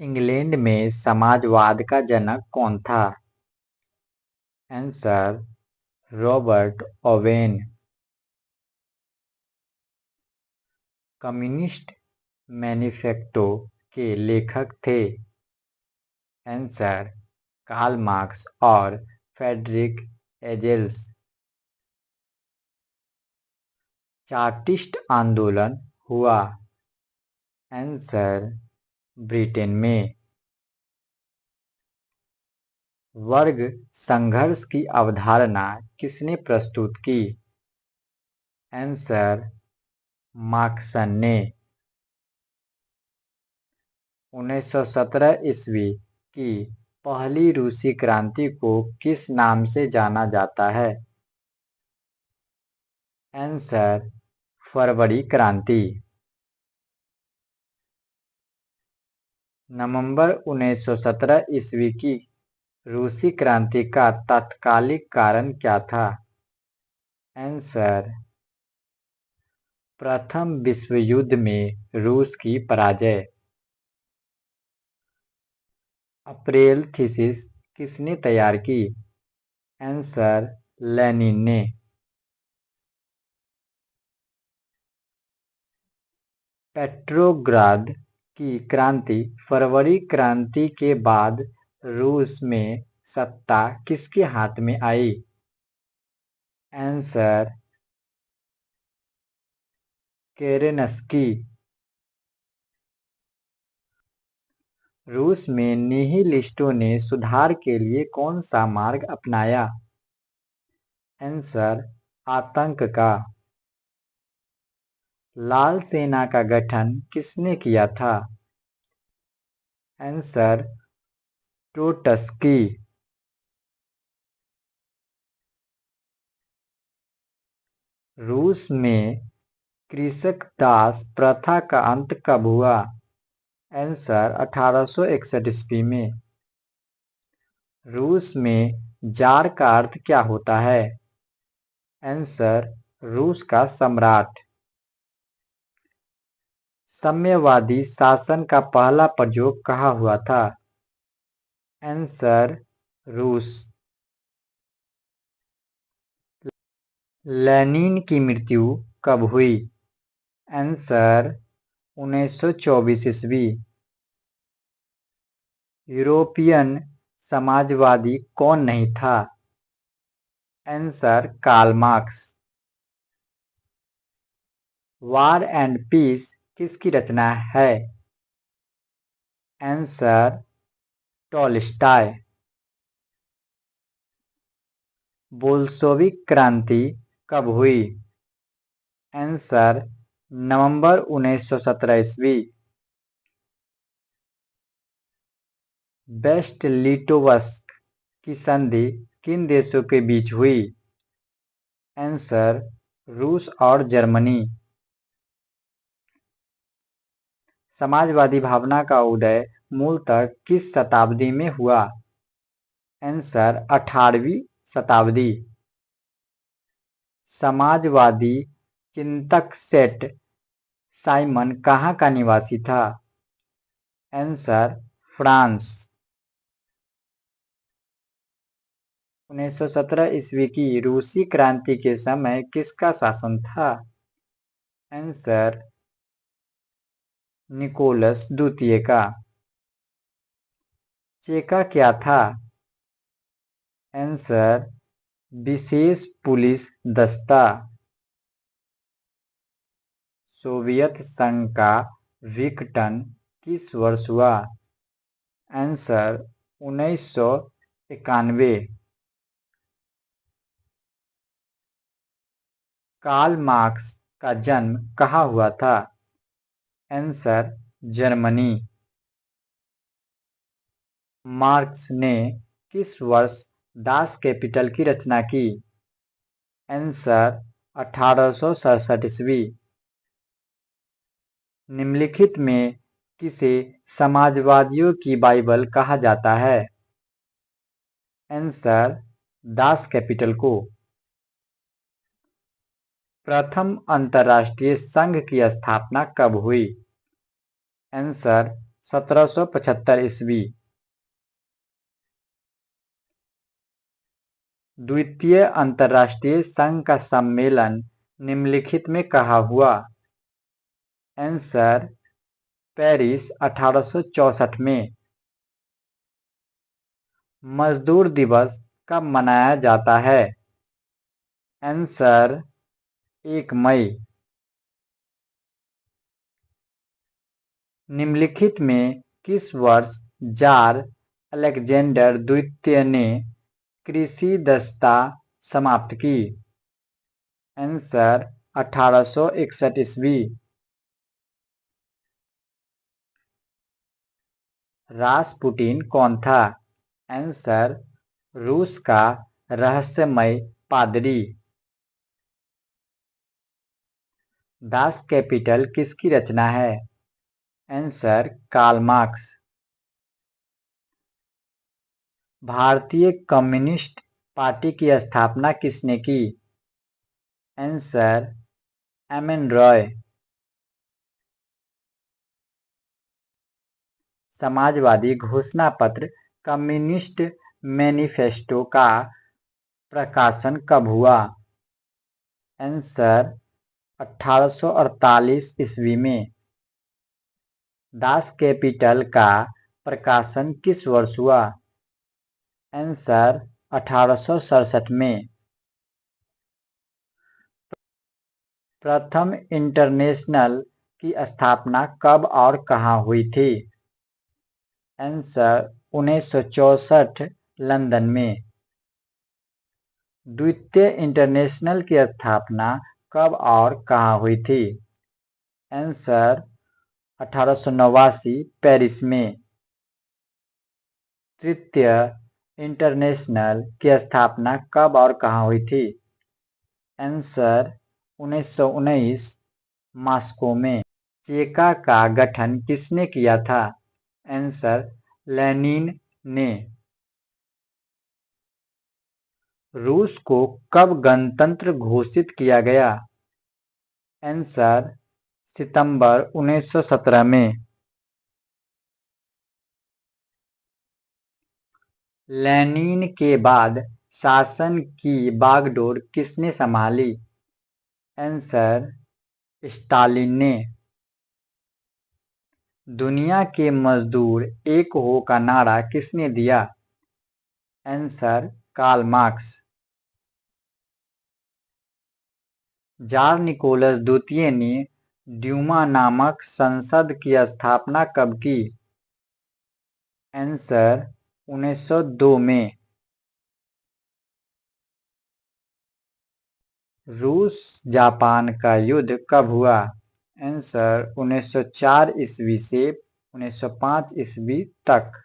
England में समाजवाद का जनक कौन था? Answer Robert Owen. Communist manifesto के लेखक थे? आंसर कार्ल मार्क्स और फ्रेडरिक एंजेल्स। चार्टिस्ट आंदोलन हुआ? आंसर ब्रिटेन में। वर्ग संघर्ष की अवधारणा किसने प्रस्तुत की? आंसर मार्क्सन ने। 1917 ईस्वी की पहली रूसी क्रांति को किस नाम से जाना जाता है? आंसर फरवरी क्रांति। नवंबर 1917 ईस्वी की रूसी क्रांति का तात्कालिक कारण क्या था? आंसर प्रथम विश्व युद्ध में रूस की पराजय। अप्रैल थीसिस किसने तैयार की? आंसर लेनिन ने। पेट्रोग्राद की क्रांति फरवरी क्रांति के बाद रूस में सत्ता किसके हाथ में आई? आंसर केरेनस्की। रूस में निहिलिस्टों ने सुधार के लिए कौन सा मार्ग अपनाया? आंसर आतंक का। लाल सेना का गठन किसने किया था? आंसर ट्रोट्स्की। रूस में कृषक दास प्रथा का अंत कब हुआ? आंसर 1861 ईस्वी में। रूस में जार का अर्थ क्या होता है? आंसर रूस का सम्राट। साम्यवादी शासन का पहला प्रयोग कहाँ हुआ था? आंसर रूस। लेनिन की मृत्यु कब हुई? आंसर 1924 ईस्वी। यूरोपियन समाजवादी कौन नहीं था? Answer Karl Marx. War and peace किसकी रचना है? Answer Tolstoy. बोल्शेविक क्रांति कब हुई? आंसर नवंबर 1917 ईस्वी। बेस्ट लिटोवस्क की संधि किन देशों के बीच हुई? आंसर रूस और जर्मनी। समाजवादी भावना का उदय मूलतः किस शताब्दी में हुआ? आंसर 18वीं शताब्दी। समाजवादी चिंतक सेठ साइमन कहाँ का निवासी था? Answer France. 1917 ईस्वी की रूसी क्रांति के समय किसका शासन था? आंसर निकोलस द्वितीय का। चेका क्या था? आंसर विशेष पुलिस दस्ता। सोवियत संघ का विघटन किस वर्ष हुआ? आंसर 1991। कार्ल मार्क्स का जन्म कहाँ हुआ था? Answer Germany. मार्क्स ने किस वर्ष दास कैपिटल की रचना की? आंसर 1867 ईस्वी। निम्नलिखित में किसे समाजवादियों की बाइबल कहा जाता है? आंसर दास कैपिटल को। प्रथम अंतर्राष्ट्रीय संघ की स्थापना कब हुई? आंसर 1775 ईस्वी। द्वितीय अंतर्राष्ट्रीय संघ का सम्मेलन निम्नलिखित में कहाँ हुआ? आंसर पेरिस 1864 में। मजदूर दिवस कब मनाया जाता है? आंसर 1 मई। निम्नलिखित में किस वर्ष जार अलेक्जेंडर द्वितीय ने कृषि दस्ता समाप्त की? आंसर 1861 ईस्वी। रासपुटिन कौन था? आंसर रूस का रहस्यमय पादरी। दास कैपिटल किसकी रचना है? Answer Karl Marx. भारतीय कम्युनिस्ट पार्टी की स्थापना किसने की? Answer M.N.. रॉय। समाजवादी घोषणा पत्र कम्युनिस्ट मैनिफेस्टो का प्रकाशन कब हुआ? आंसर 1848 ईस्वी में। दास कैपिटल का प्रकाशन किस वर्ष हुआ? आंसर 1867 में। प्रथम इंटरनेशनल की स्थापना कब और कहाँ हुई थी? आंसर 1964 लंदन में। द्वितीय इंटरनेशनल की स्थापना कब और कहाँ हुई थी? आंसर 1889 पेरिस में। तृतीय इंटरनेशनल की स्थापना कब और कहाँ हुई थी? आंसर 1919 मॉस्को में। चेका का गठन किसने किया था? आंसर लेनिन ने। रूस को कब गणतंत्र घोषित किया गया? आंसर सितंबर 1917 में। लेनिन के बाद शासन की बागडोर किसने संभाली? आंसर स्टालिन ने। दुनिया के मजदूर एक हो का नारा किसने दिया? Answer Karl Marx. Tsar Nicholas द्वितीय ने ड्यूमा नामक संसद की स्थापना कब की? आंसर 1902 में। रूस जापान का युद्ध कब हुआ? आंसर 1904 ईस्वी से 1905 ईस्वी तक।